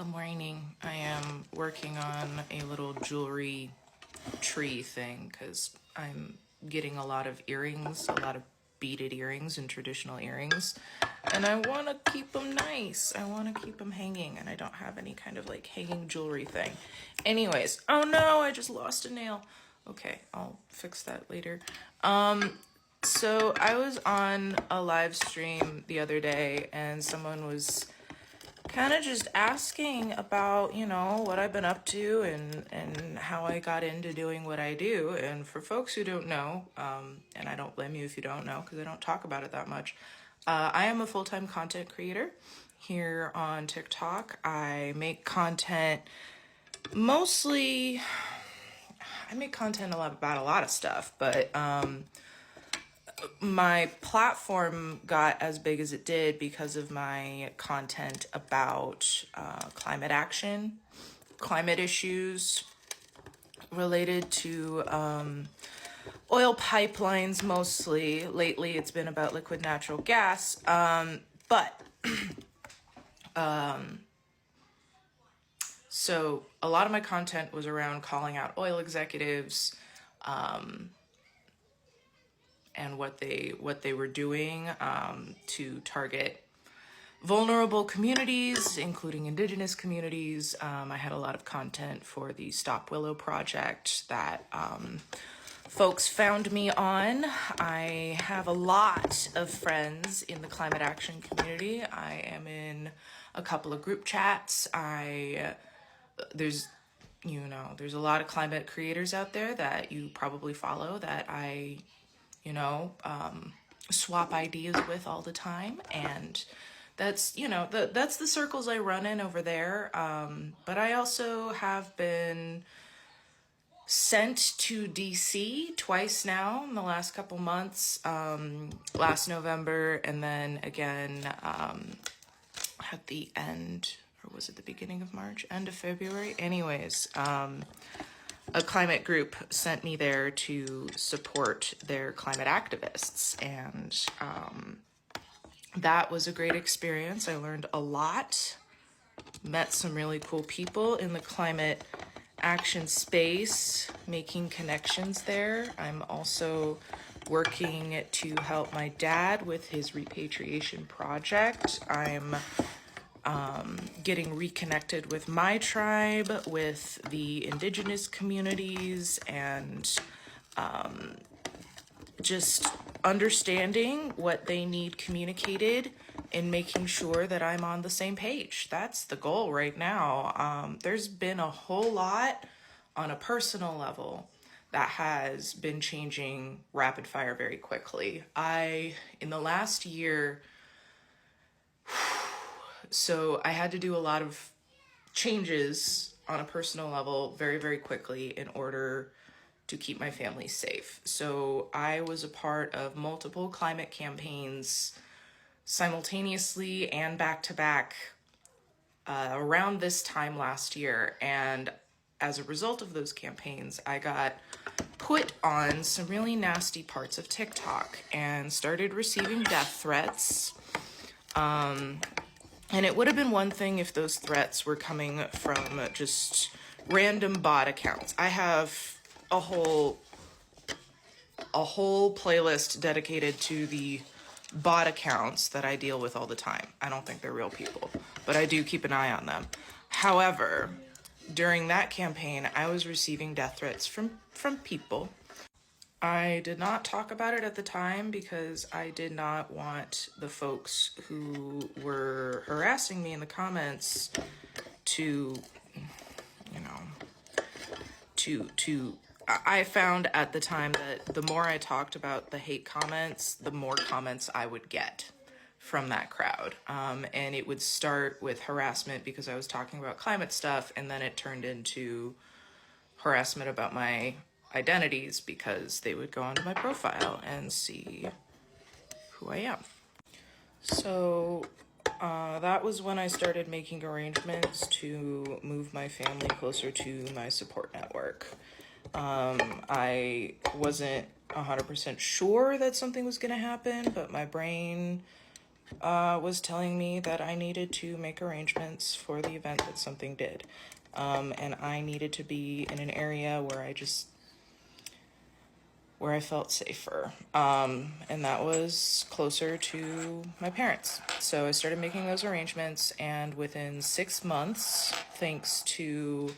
Good morning. I am working on a little jewelry tree thing because I'm getting a lot of earrings, a lot of beaded earrings and traditional earrings, and I want to keep them nice. I want to keep them hanging, and I don't have any kind of like hanging jewelry thing. Anyways, oh no, I just lost a nail. Okay, I'll fix that later. So I was on a live stream the other day and someone was kind of just asking about, what I've been up to and how I got into doing what I do. And for folks who don't know, and I don't blame you if you don't know because I don't talk about it that much, I am a full-time content creator here on TikTok. I make content mostly, I make content about a lot of stuff, but my platform got as big as it did because of my content about climate action, climate issues related to oil pipelines mostly. Lately, it's been about liquid natural gas. So a lot of my content was around calling out oil executives, and what they were doing to target vulnerable communities, including indigenous communities. I had a lot of content for the Stop Willow project that folks found me on. I have a lot of friends in the climate action community. I am in a couple of group chats. There's a lot of climate creators out there that you probably follow that I swap ideas with all the time. And that's, that's the circles I run in over there. But I also have been sent to DC twice now in the last couple months, last November, and then again at the end, or was it the beginning of March, end of February? Anyways, a climate group sent me there to support their climate activists. And that was a great experience. I learned a lot, met some really cool people in the climate action space, making connections there. I'm also working to help my dad with his repatriation project. I'm getting reconnected with my tribe, with the indigenous communities, and just understanding what they need communicated and making sure that I'm on the same page. That's the goal right now. There's been a whole lot on a personal level that has been changing rapid fire very quickly. In the last year, so I had to do a lot of changes on a personal level very, very quickly in order to keep my family safe. So I was a part of multiple climate campaigns simultaneously and back to back around this time last year. And as a result of those campaigns, I got put on some really nasty parts of TikTok and started receiving death threats. And it would have been one thing if those threats were coming from just random bot accounts. I have a whole playlist dedicated to the bot accounts that I deal with all the time. I don't think they're real people, but I do keep an eye on them. However, during that campaign, I was receiving death threats from people. I did not talk about it at the time because I did not want the folks who were harassing me in the comments to I found at the time that the more I talked about the hate comments, the more comments I would get from that crowd. And it would start with harassment because I was talking about climate stuff, and then it turned into harassment about my identities because they would go onto my profile and see who I am. So that was when I started making arrangements to move my family closer to my support network. I wasn't 100% sure that something was going to happen, but my brain was telling me that I needed to make arrangements for the event that something did. And I needed to be in an area where I felt safer. And that was closer to my parents. So I started making those arrangements, and within 6 months, thanks to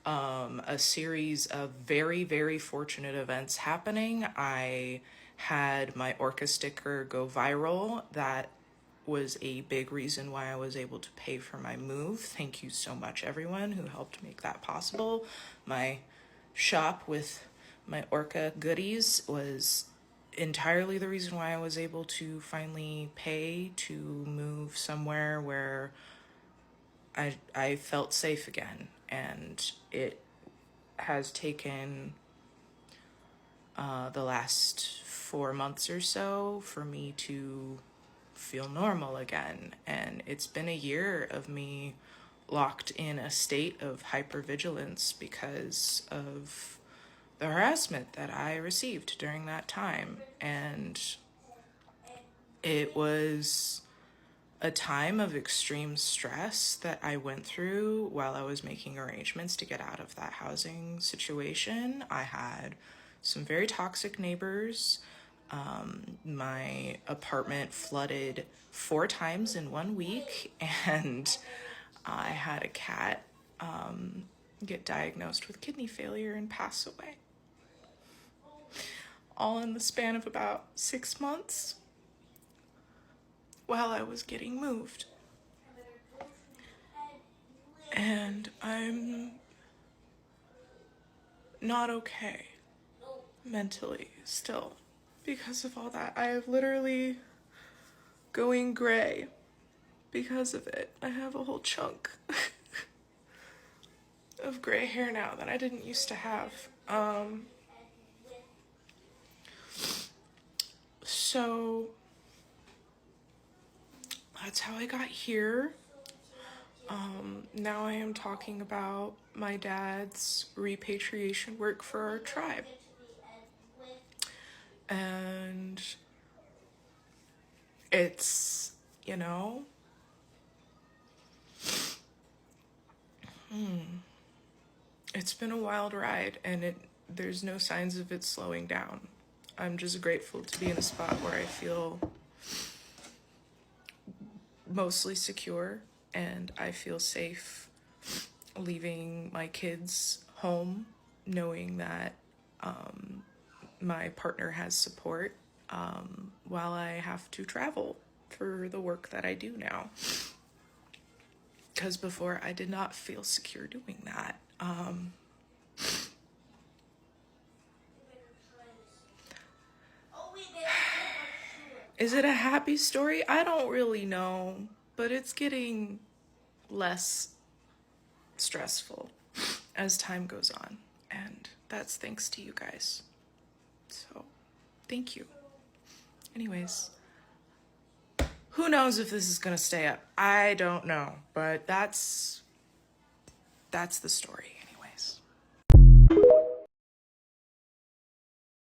a series of very, very fortunate events happening, I had my Orca sticker go viral. That was a big reason why I was able to pay for my move. Thank you so much, everyone who helped make that possible. My shop with my Orca goodies was entirely the reason why I was able to finally pay to move somewhere where I felt safe again. And it has taken the last 4 months or so for me to feel normal again. And it's been a year of me locked in a state of hypervigilance because of the harassment that I received during that time. And it was a time of extreme stress that I went through while I was making arrangements to get out of that housing situation. I had some very toxic neighbors. My apartment flooded 4 times in 1 week, and I had a cat get diagnosed with kidney failure and pass away. All in the span of about 6 months while I was getting moved. And I'm not okay mentally still because of all that. I have literally going gray because of it. I have a whole chunk of gray hair now that I didn't used to have. So that's how I got here. Now I am talking about my dad's repatriation work for our tribe. And it's, it's been a wild ride, and there's no signs of it slowing down. I'm just grateful to be in a spot where I feel mostly secure, and I feel safe leaving my kids home, knowing that my partner has support while I have to travel for the work that I do now. Because before, I did not feel secure doing that. Is it a happy story? I don't really know, but it's getting less stressful as time goes on, and that's thanks to you guys. So, thank you. Anyways, who knows if this is gonna stay up? I don't know, but that's the story.